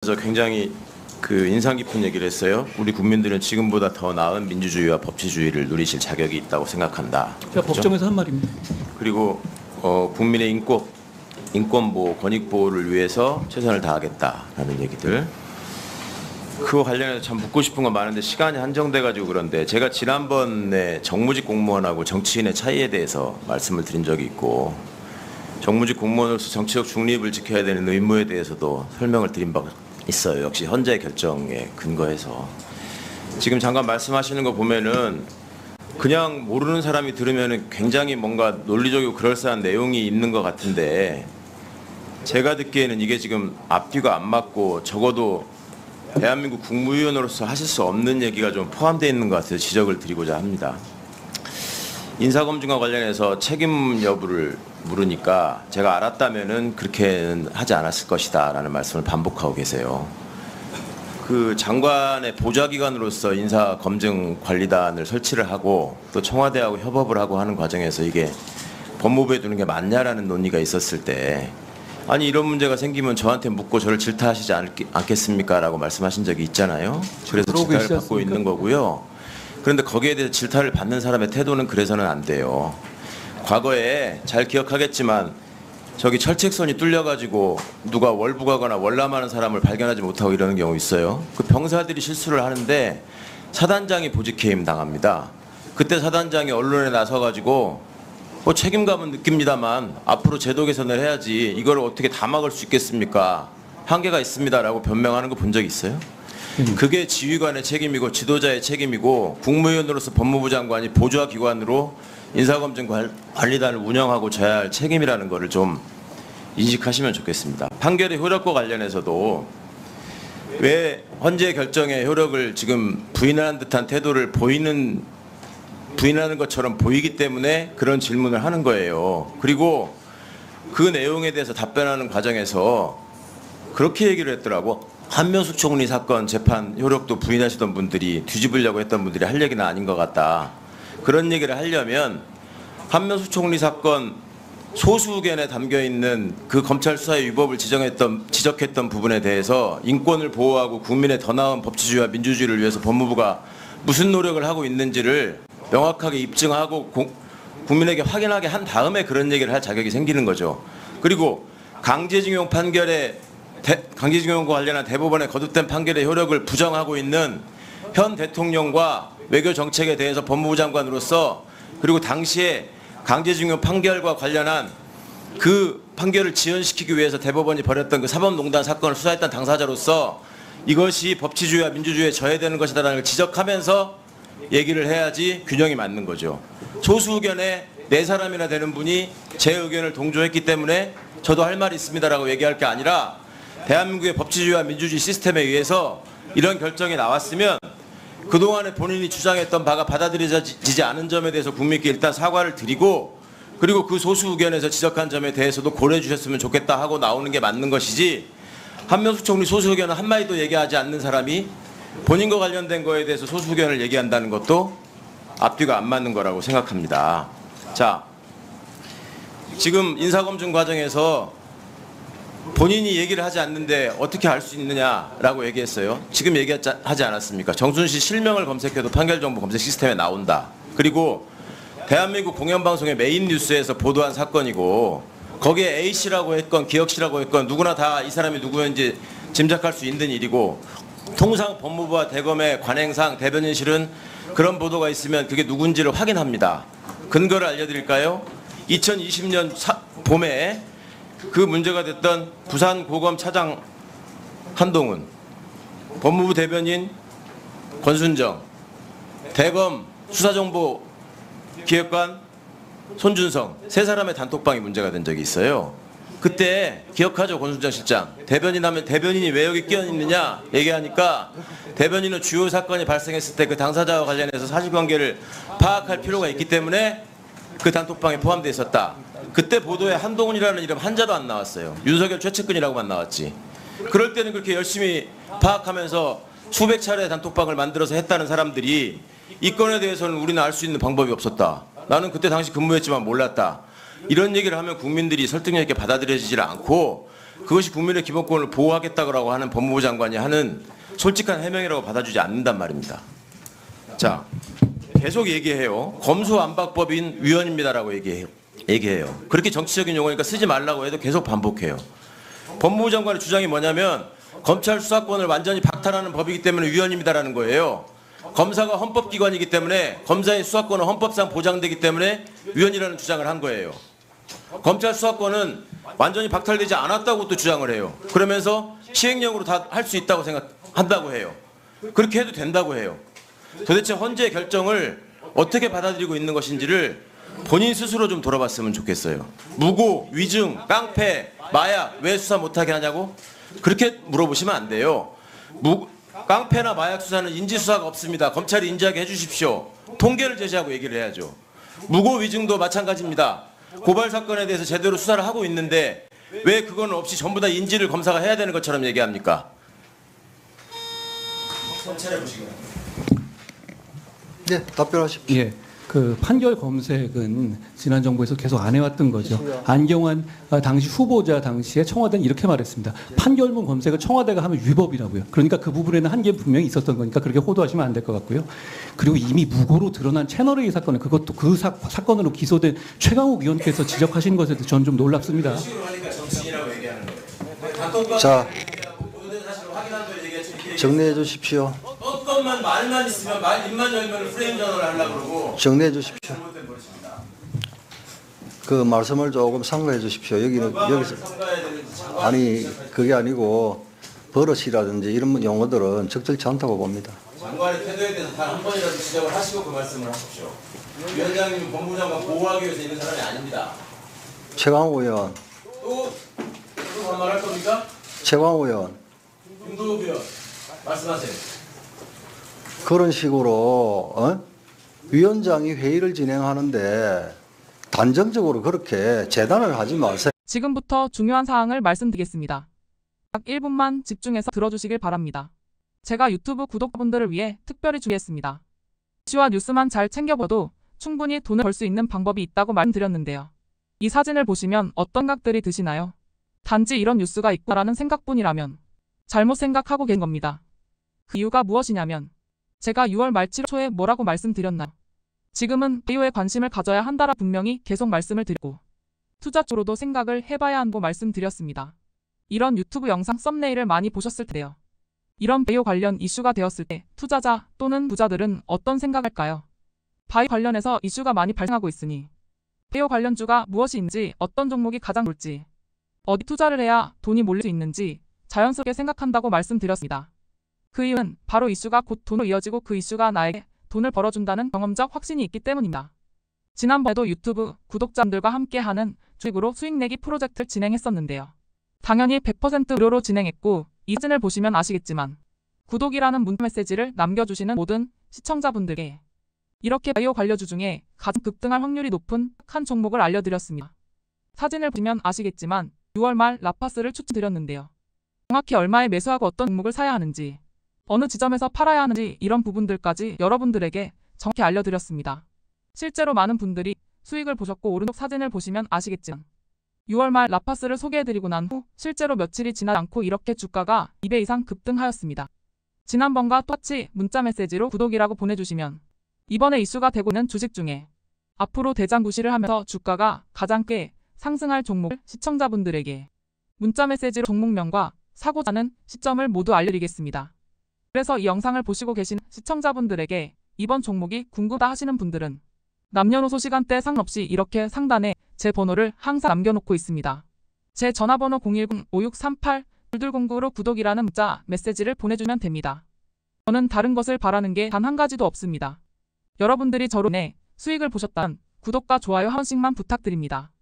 그래서 굉장히 인상 깊은 얘기를 했어요. 우리 국민들은 지금보다 더 나은 민주주의와 법치주의를 누리실 자격이 있다고 생각한다. 제가 그렇죠? 법정에서 한 말입니다. 그리고 국민의 인권 보호, 권익 보호를 위해서 최선을 다하겠다라는 얘기들. 그거 관련해서 참 묻고 싶은 건 많은데 시간이 한정돼 가지고 그런데 제가 지난번에 정무직 공무원하고 정치인의 차이에 대해서 말씀을 드린 적이 있고 정무직 공무원으로서 정치적 중립을 지켜야 되는 의무에 대해서도 설명을 드린 바가 있어요. 역시 헌재 결정에 근거해서. 지금 잠깐 말씀하시는 거 보면은 그냥 모르는 사람이 들으면은 굉장히 뭔가 논리적이고 그럴싸한 내용이 있는 것 같은데 제가 듣기에는 이게 지금 앞뒤가 안 맞고 적어도 대한민국 국무위원으로서 하실 수 없는 얘기가 좀 포함되어 있는 것 같아서 지적을 드리고자 합니다. 인사검증과 관련해서 책임 여부를 물으니까 제가 알았다면은 그렇게는 하지 않았을 것이다 라는 말씀을 반복하고 계세요. 그 장관의 보좌기관으로서 인사검증관리단을 설치를 하고 또 청와대하고 협업을 하고 하는 과정에서 이게 법무부에 두는 게 맞냐라는 논의가 있었을 때 아니 이런 문제가 생기면 저한테 묻고 저를 질타하시지 않겠습니까? 라고 말씀하신 적이 있잖아요. 그래서 질타를 받고 있는 거고요. 그런데 거기에 대해서 질타를 받는 사람의 태도는 그래서는 안 돼요. 과거에 잘 기억하겠지만 저기 철책선이 뚫려가지고 누가 월북하거나 월남하는 사람을 발견하지 못하고 이러는 경우 있어요. 그 병사들이 실수를 하는데 사단장이 보직해임 당합니다. 그때 사단장이 언론에 나서가지고 책임감은 느낍니다만 앞으로 제도 개선을 해야지 이걸 어떻게 다 막을 수 있겠습니까? 한계가 있습니다라고 변명하는 거 본 적 있어요? 그게 지휘관의 책임이고 지도자의 책임이고 국무위원으로서 법무부 장관이 보좌기관으로 인사검증관리단을 운영하고 져야 할 책임이라는 거를 좀 인식하시면 좋겠습니다. 판결의 효력과 관련해서도 왜 헌재 결정의 효력을 지금 부인하는 듯한 태도를 부인하는 것처럼 보이기 때문에 그런 질문을 하는 거예요. 그리고 그 내용에 대해서 답변하는 과정에서 그렇게 얘기를 했더라고. 한명숙 총리 사건 재판 효력도 부인하시던 분들이 뒤집으려고 했던 분들이 할 얘기는 아닌 것 같다. 그런 얘기를 하려면 한명숙 총리 사건 소수 의견에 담겨있는 그 검찰 수사의 위법을 지적했던 부분에 대해서 인권을 보호하고 국민의 더 나은 법치주의와 민주주의를 위해서 법무부가 무슨 노력을 하고 있는지를 명확하게 입증하고 국민에게 확인하게 한 다음에 그런 얘기를 할 자격이 생기는 거죠. 그리고 강제징용과 관련한 대법원의 거듭된 판결의 효력을 부정하고 있는 현 대통령과 외교 정책에 대해서 법무부 장관으로서 그리고 당시에 강제징용 판결과 관련한 그 판결을 지연시키기 위해서 대법원이 벌였던 그 사법농단 사건을 수사했던 당사자로서 이것이 법치주의와 민주주의에 저해되는 것이다라는 걸 지적하면서 얘기를 해야지 균형이 맞는 거죠. 소수 의견에 네 사람이나 되는 분이 제 의견을 동조했기 때문에 저도 할 말이 있습니다라고 얘기할 게 아니라 대한민국의 법치주의와 민주주의 시스템에 의해서 이런 결정이 나왔으면 그동안에 본인이 주장했던 바가 받아들여지지 않은 점에 대해서 국민께 일단 사과를 드리고 그리고 그 소수 의견에서 지적한 점에 대해서도 고려해 주셨으면 좋겠다 하고 나오는 게 맞는 것이지 한명숙 총리 소수 의견은 한마디도 얘기하지 않는 사람이 본인과 관련된 거에 대해서 소수 의견을 얘기한다는 것도 앞뒤가 안 맞는 거라고 생각합니다. 자, 지금 인사검증 과정에서 본인이 얘기를 하지 않는데 어떻게 알 수 있느냐라고 얘기했어요. 지금 얘기하지 않았습니까? 정순신 실명을 검색해도 판결정보 검색 시스템에 나온다. 그리고 대한민국 공영방송의 메인 뉴스에서 보도한 사건이고 거기에 A씨라고 했건 기혁씨라고 했건 누구나 다 이 사람이 누구인지 짐작할 수 있는 일이고 통상 법무부와 대검의 관행상 대변인실은 그런 보도가 있으면 그게 누군지를 확인합니다. 근거를 알려드릴까요? 2020년 봄에 그 문제가 됐던 부산고검 차장 한동훈, 법무부 대변인 권순정, 대검 수사정보 기획관 손준성 세 사람의 단톡방이 문제가 된 적이 있어요. 그때 기억하죠, 권순정 실장. 대변인 하면 대변인이 왜 여기 끼어 있느냐 얘기하니까 대변인은 주요 사건이 발생했을 때 그 당사자와 관련해서 사실관계를 파악할 필요가 있기 때문에 그 단톡방에 포함되어 있었다. 그때 보도에 한동훈이라는 이름 한자도 안 나왔어요. 윤석열 최측근이라고만 나왔지. 그럴 때는 그렇게 열심히 파악하면서 수백 차례 단톡방을 만들어서 했다는 사람들이 이 건에 대해서는 우리는 알 수 있는 방법이 없었다. 나는 그때 당시 근무했지만 몰랐다. 이런 얘기를 하면 국민들이 설득력 있게 받아들여지질 않고 그것이 국민의 기본권을 보호하겠다고 하는 법무부 장관이 하는 솔직한 해명이라고 받아주지 않는단 말입니다. 자, 계속 얘기해요. 검수완박법인 위헌입니다라고 얘기해요. 그렇게 정치적인 용어니까 쓰지 말라고 해도 계속 반복해요. 법무부 장관의 주장이 뭐냐면 검찰 수사권을 완전히 박탈하는 법이기 때문에 위헌입니다라는 거예요. 검사가 헌법기관이기 때문에 검사의 수사권은 헌법상 보장되기 때문에 위헌이라는 주장을 한 거예요. 검찰 수사권은 완전히 박탈되지 않았다고 또 주장을 해요. 그러면서 시행령으로 다 할 수 있다고 생각한다고 해요. 그렇게 해도 된다고 해요. 도대체 헌재의 결정을 어떻게 받아들이고 있는 것인지를 본인 스스로 좀 돌아봤으면 좋겠어요. 무고, 위증, 깡패, 마약 왜 수사 못하게 하냐고? 그렇게 물어보시면 안 돼요. 깡패나 마약 수사는 인지수사가 없습니다. 검찰이 인지하게 해주십시오. 통계를 제시하고 얘기를 해야죠. 무고, 위증도 마찬가지입니다. 고발 사건에 대해서 제대로 수사를 하고 있는데 왜 그건 없이 전부 다 인지를 검사가 해야 되는 것처럼 얘기합니까? 네, 답변하십시오. 예, 그 판결 검색은 지난 정부에서 계속 안 해왔던 거죠. 안경환 당시 후보자 당시에 청와대는 이렇게 말했습니다. 판결문 검색을 청와대가 하면 위법이라고요. 그러니까 그 부분에는 한계 분명히 있었던 거니까 그렇게 호도하시면 안 될 것 같고요. 그리고 이미 무고로 드러난 채널A 사건은 그것도 그 사건으로 기소된 최강욱 의원께서 지적하신 것에 대해서 저는 좀 놀랍습니다. 자, 정리해 주십시오. 뻔뻔만 말만 있으면 입만 열면 프레임 전환을 하려고 그러고 정리해 주십시오. 그 말씀을 조금 상가해 주십시오. 여기서 아니 그게 아니고 버릇이라든지 이런 용어들은 적절치 않다고 봅니다. 장관의 태도에 대해서 단 한 번이라도 지적을 하시고 그 말씀을 하십시오. 위원장님은 법무부 장관 보호하기 위해서 있는 사람이 아닙니다. 최강욱 의원. 또 반말할 겁니까? 최강욱 의원. 윤도욱 의원 말씀하세요. 그런 식으로 위원장이 회의를 진행하는데 단정적으로 그렇게 재단을 하지 마세요. 지금부터 중요한 사항을 말씀드리겠습니다. 약 1분만 집중해서 들어주시길 바랍니다. 제가 유튜브 구독자분들을 위해 특별히 준비했습니다. 이슈와 뉴스만 잘 챙겨봐도 충분히 돈을 벌 수 있는 방법이 있다고 말씀드렸는데요. 이 사진을 보시면 어떤 생각들이 드시나요? 단지 이런 뉴스가 있구나라는 생각뿐이라면 잘못 생각하고 계신 겁니다. 그 이유가 무엇이냐면 제가 6월 말 7월 초에 뭐라고 말씀드렸나요? 지금은 바이오에 관심을 가져야 한다라 분명히 계속 말씀을 드리고 투자 쪽으로도 생각을 해봐야 한다고 말씀드렸습니다. 이런 유튜브 영상 썸네일을 많이 보셨을 텐데요. 이런 바이오 관련 이슈가 되었을 때 투자자 또는 부자들은 어떤 생각할까요? 바이오 관련해서 이슈가 많이 발생하고 있으니 바이오 관련주가 무엇이 있는지 어떤 종목이 가장 좋을지 어디 투자를 해야 돈이 몰릴 수 있는지 자연스럽게 생각한다고 말씀드렸습니다. 그 이유는 바로 이슈가 곧 돈으로 이어지고 그 이슈가 나에게 돈을 벌어준다는 경험적 확신이 있기 때문입니다. 지난번에도 유튜브 구독자분들과 함께하는 주식으로 수익 내기 프로젝트를 진행했었는데요. 당연히 100% 무료로 진행했고 이 사진을 보시면 아시겠지만 구독이라는 문자 메시지를 남겨주시는 모든 시청자분들께 이렇게 바이오 관련주 중에 가장 급등할 확률이 높은 한 종목을 알려드렸습니다. 사진을 보시면 아시겠지만 6월 말 라파스를 추천드렸는데요. 정확히 얼마에 매수하고 어떤 종목을 사야 하는지 어느 지점에서 팔아야 하는지 이런 부분들까지 여러분들에게 정확히 알려드렸습니다. 실제로 많은 분들이 수익을 보셨고 오른쪽 사진을 보시면 아시겠지만 6월 말 라파스를 소개해드리고 난 후 실제로 며칠이 지나지 않고 이렇게 주가가 2배 이상 급등하였습니다. 지난번과 똑같이 문자 메시지로 구독이라고 보내주시면 이번에 이슈가 되고 있는 주식 중에 앞으로 대장구시를 하면서 주가가 가장 꽤 상승할 종목을 시청자분들에게 문자 메시지로 종목명과 사고자 하는 시점을 모두 알려드리겠습니다. 그래서 이 영상을 보시고 계신 시청자분들에게 이번 종목이 궁금하다 하시는 분들은 남녀노소 시간대 상관없이 이렇게 상단에 제 번호를 항상 남겨놓고 있습니다. 제 전화번호 010-5638-2209로 구독이라는 문자 메시지를 보내주면 됩니다. 저는 다른 것을 바라는 게 단 한 가지도 없습니다. 여러분들이 저로 인해 수익을 보셨다면 구독과 좋아요 한 번씩만 부탁드립니다.